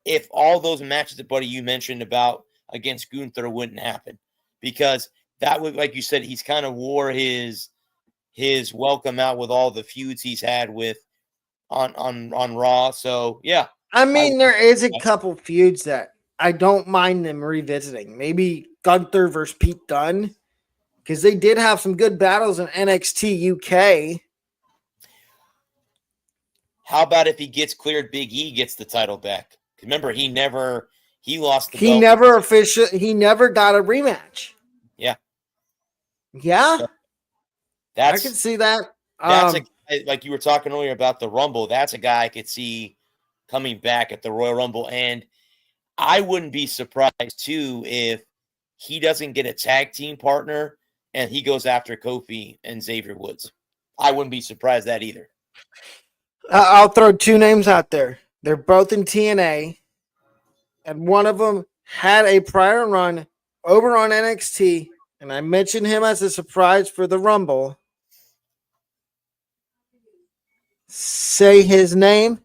if all those matches that, buddy, you mentioned about against Gunther wouldn't happen, because that would, like you said, he's kind of wore his welcome out with all the feuds he's had with on Raw. So yeah, I mean, there is a couple feuds that I don't mind them revisiting. Maybe Gunther versus Pete Dunne, because they did have some good battles in NXT UK. How about if he gets cleared, Big E gets the title back? Remember, he lost the belt. He never got a rematch. Yeah. Yeah. So I can see that. like you were talking earlier about the Rumble, that's a guy I could see coming back at the Royal Rumble. And I wouldn't be surprised, too, if he doesn't get a tag team partner and he goes after Kofi and Xavier Woods. I wouldn't be surprised that either. I'll throw two names out there. They're both in TNA, and one of them had a prior run over on NXT, and I mentioned him as a surprise for the Rumble. Say his name,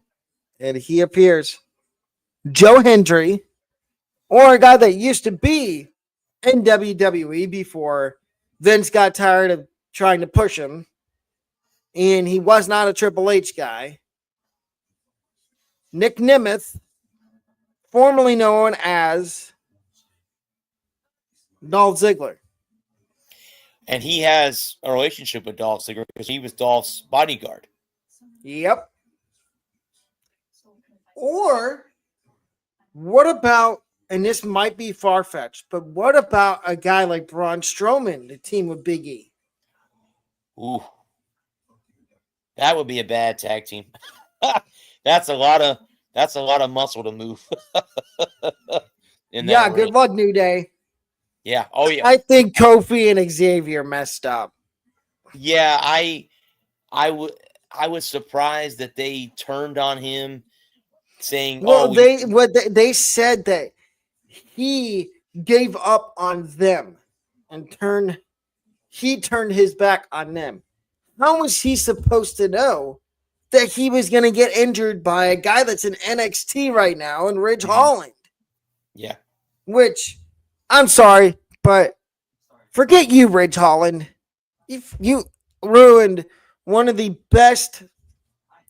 and he appears. Joe Hendry, or a guy that used to be in WWE before Vince got tired of trying to push him, and he was not a Triple H guy. Nick Nemeth, formerly known as Dolph Ziggler. And he has a relationship with Dolph Ziggler because he was Dolph's bodyguard. Yep. Or what about, and this might be far-fetched, but what about a guy like Braun Strowman to team with Big E? Ooh. That would be a bad tag team. That's a lot of muscle to move. Yeah, good luck, New Day. Yeah. Oh yeah. I think Kofi and Xavier messed up. Yeah, I was surprised that they turned on him, saying, Well, they said that he gave up on them and turned his back on them. How was he supposed to know that he was going to get injured by a guy that's in NXT right now and Ridge Holland? Yeah. Which, I'm sorry, but forget you, Ridge Holland. You ruined one of the best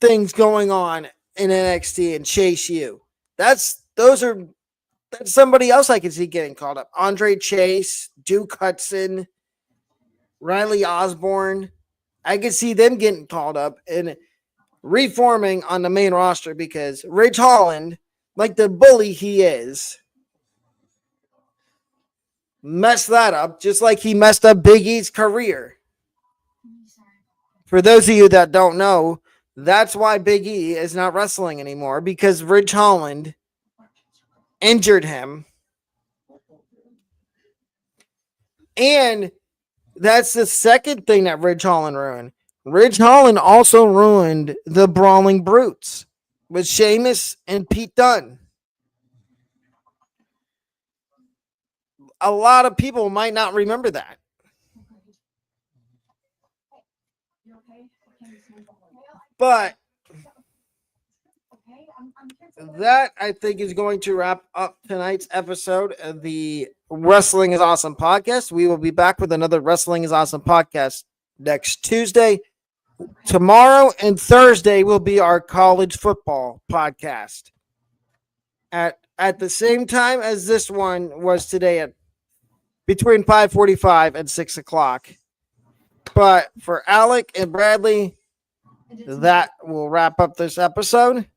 things going on in NXT and Chase U. That's somebody else I can see getting called up. Andre Chase, Duke Hudson, Riley Osborne. I could see them getting called up and reforming on the main roster because Ridge Holland, like the bully he is, messed that up just like he messed up Big E's career. For those of you that don't know, that's why Big E is not wrestling anymore, because Ridge Holland injured him. And that's the second thing that Ridge Holland ruined. Ridge Holland also ruined the Brawling Brutes with Sheamus and Pete Dunne. A lot of people might not remember that. But that, I think, is going to wrap up tonight's episode of the Wrestling is Awesome podcast. We will be back with another Wrestling is Awesome podcast next Tuesday. Tomorrow and Thursday will be our college football podcast at the same time as this one was today at between 5:45 and 6 o'clock. But for Alec and Bradley, that will wrap up this episode.